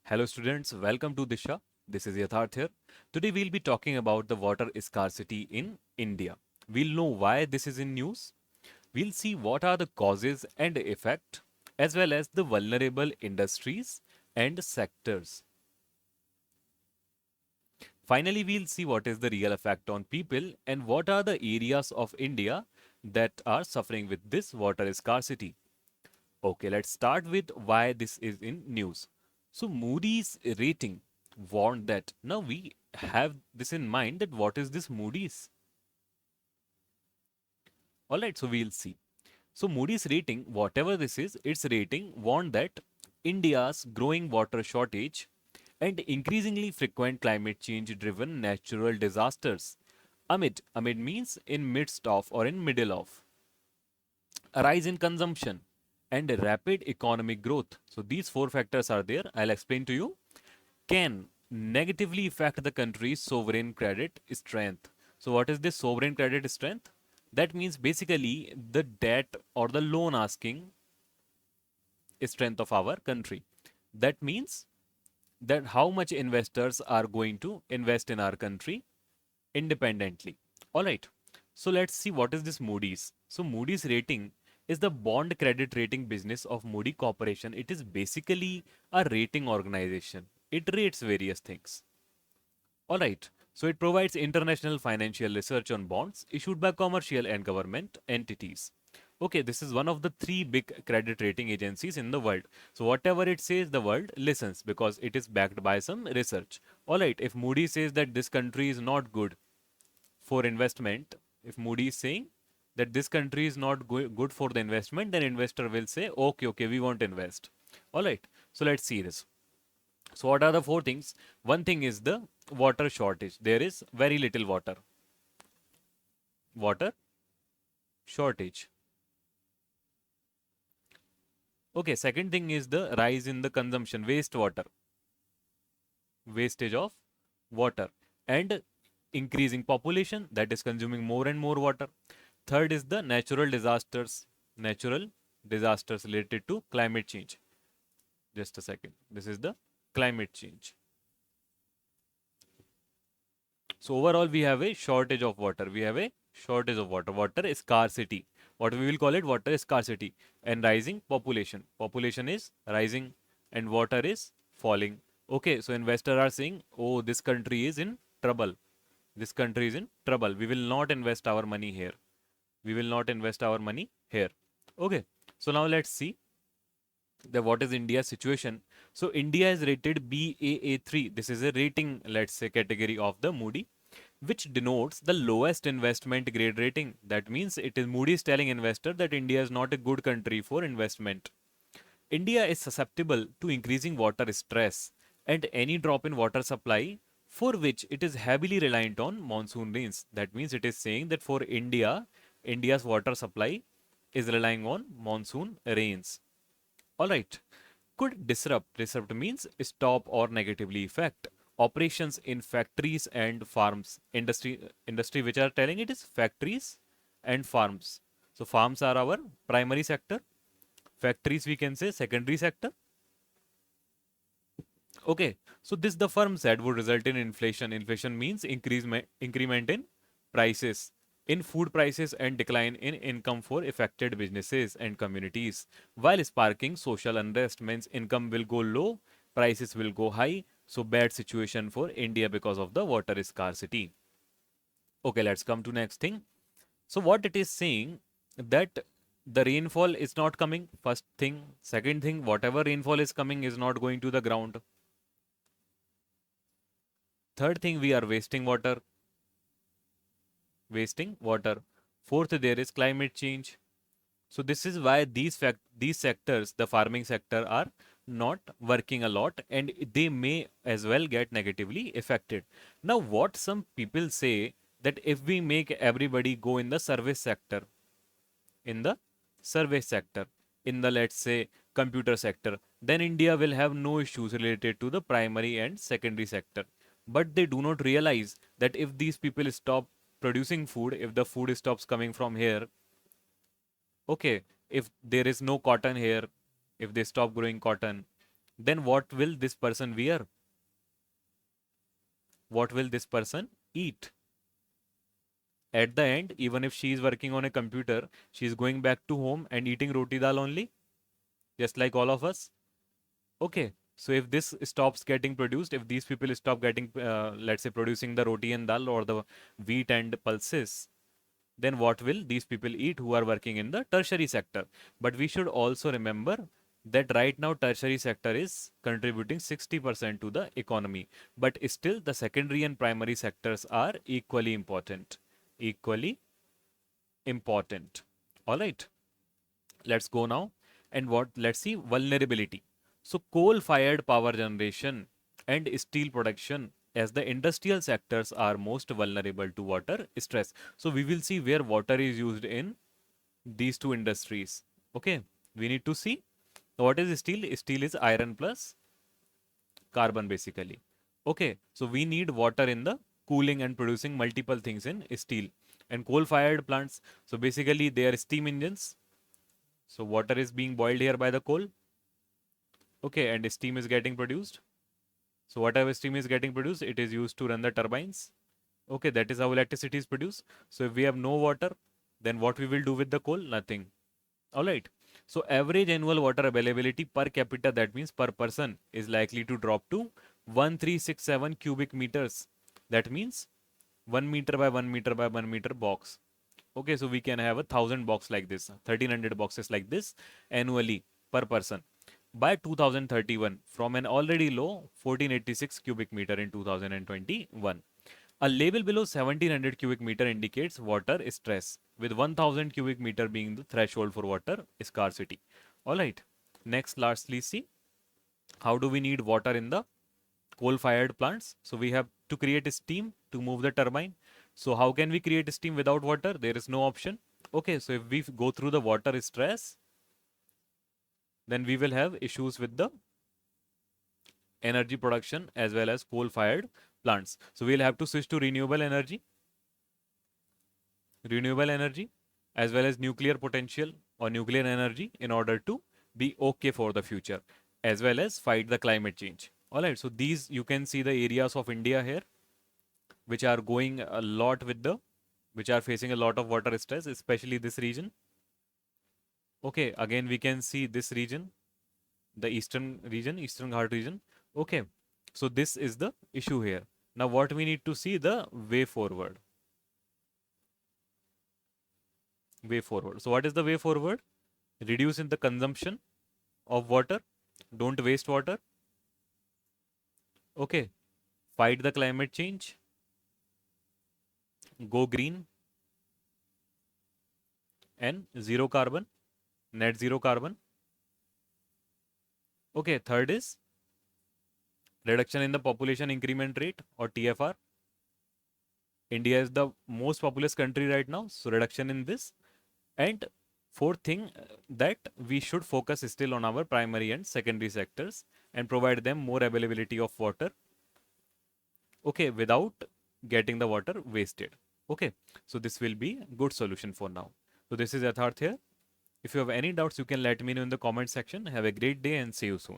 Hello students, welcome to Disha. This is Yatharth here. Today we'll be talking about the water scarcity in India. We'll know why this is in news. We'll see what are the causes and effect as well as the vulnerable industries and sectors. Finally, we'll see what is the real effect on people and what are the areas of India that are suffering with this water scarcity. Okay, let's start with why this is in news. So Moody's rating warned that now we have this in mind that what is this Moody's? All right, so we'll see. So Moody's rating, whatever this is, its rating warned that India's growing water shortage and increasingly frequent climate change driven natural disasters amid means in midst of or in middle of a rise in consumption and a rapid economic growth. So these four factors are there. I'll explain to you. Can negatively affect the country's sovereign credit strength. So what is this sovereign credit strength? That means basically the debt or the loan asking strength of our country. That means that how much investors are going to invest in our country independently. All right. So let's see what is this Moody's. So Moody's rating is the bond credit rating business of Moody Corporation. It is basically a rating organization. It rates various things. All right. So it provides international financial research on bonds issued by commercial and government entities. Okay, this is one of the three big credit rating agencies in the world. So whatever it says, the world listens because it is backed by some research. All right, if Moody says that this country is not good for investment, if Moody is saying that this country is not good for the investment, then investor will say, okay, we won't invest. All right, so let's see this. So what are the four things? One thing is the water shortage. There is very little water. Water shortage. Okay, second thing is the rise in the consumption, wastewater, wastage of water, and increasing population that is consuming more and more water. Third is the natural disasters related to climate change. Just a second. This is the climate change. So overall, we have a shortage of water. We have a shortage of water. Water scarcity. What we will call it, water scarcity and rising population. Population is rising and water is falling. Okay, so investors are saying, oh, this country is in trouble. This country is in trouble. We will not invest our money here. We will not invest our money here. Okay, so now let's see the what is India's situation. So India is rated Baa3. This is a rating, let's say, category of the Moody, which denotes the lowest investment grade rating. That means it is Moody's telling investor that India is not a good country for investment. India is susceptible to increasing water stress and any drop in water supply for which it is heavily reliant on monsoon rains. That means it is saying that for India, India's water supply is relying on monsoon rains. All right. Could disrupt. Disrupt means stop or negatively affect operations in factories and farms. Industry which are telling it is factories and farms. So farms are our primary sector. Factories we can say secondary sector. Okay. So this the firm said would result in inflation. Inflation means increment in prices in food prices and decline in income for affected businesses and communities. While sparking social unrest means income will go low, prices will go high. So bad situation for India because of the water scarcity. Okay, let's come to next thing. So what it is saying that the rainfall is not coming. First thing. Second thing, whatever rainfall is coming is not going to the ground. Third thing, we are wasting water. Wasting water. Fourth, there is climate change. So this is why these sectors, the farming sector, are not working a lot and they may as well get negatively affected. Now, what some people say that if we make everybody go in the service sector, in the service sector, in the let's say computer sector, then India will have no issues related to the primary and secondary sector. But they do not realize that if these people stop producing food, if the food stops coming from here, okay, if there is no cotton here, if they stop growing cotton, then what will this person wear? What will this person eat? At the end, even if she is working on a computer, she is going back to home and eating roti dal only, just like all of us. Okay, so if this stops getting produced, if these people stop getting, let's say, producing the roti and dal or the wheat and pulses, then what will these people eat who are working in the tertiary sector? But we should also remember that right now tertiary sector is contributing 60% to the economy, but still the secondary and primary sectors are equally important. Equally important. All right, let's go now. And what, let's see vulnerability. So coal fired power generation and steel production as the industrial sectors are most vulnerable to water stress. So we will see where water is used in these two industries. Okay, we need to see what is steel. Steel is iron plus carbon basically. Okay, so we need water in the cooling and producing multiple things in steel. And coal fired plants, so basically they are steam engines. So water is being boiled here by the coal. Okay, and steam is getting produced. So whatever steam is getting produced, it is used to run the turbines. Okay, that is how electricity is produced. So if we have no water, then what we will do with the coal? Nothing. All right. So average annual water availability per capita, that means per person, is likely to drop to 1367 cubic meters. That means 1 meter by 1 meter by 1 meter box. Okay, so we can have 1,000 box like this, 1,300 boxes like this annually per person by 2031 from an already low 1486 cubic meter in 2021. A level below 1700 cubic meter indicates water stress, with 1000 cubic meter being the threshold for water scarcity. Alright, next lastly see how do we need water in the coal fired plants. So we have to create steam to move the turbine. So how can we create steam without water? There is no option. Okay, so if we go through the water stress, then we will have issues with the energy production as well as coal fired plants. So we'll have to switch to renewable energy as well as nuclear potential or nuclear energy in order to be okay for the future as well as fight the climate change. All right, so these you can see the areas of India here which are going a lot with the which are facing a lot of water stress, especially this region. Okay, again we can see this region, the eastern region, Eastern Ghat region. Okay, so this is the issue here. Now what we need to see the way forward. Way forward. So what is the way forward? Reduce in the consumption of water. Don't waste water. Okay. Fight the climate change. Go green. And zero carbon. Net zero carbon. Okay. Third is reduction in the population increment rate or TFR. India is the most populous country right now. So reduction in this. And fourth thing that we should focus still on our primary and secondary sectors and provide them more availability of water. Okay, without getting the water wasted. Okay, so this will be a good solution for now. So this is Yatharth here. If you have any doubts, you can let me know in the comment section. Have a great day and see you soon.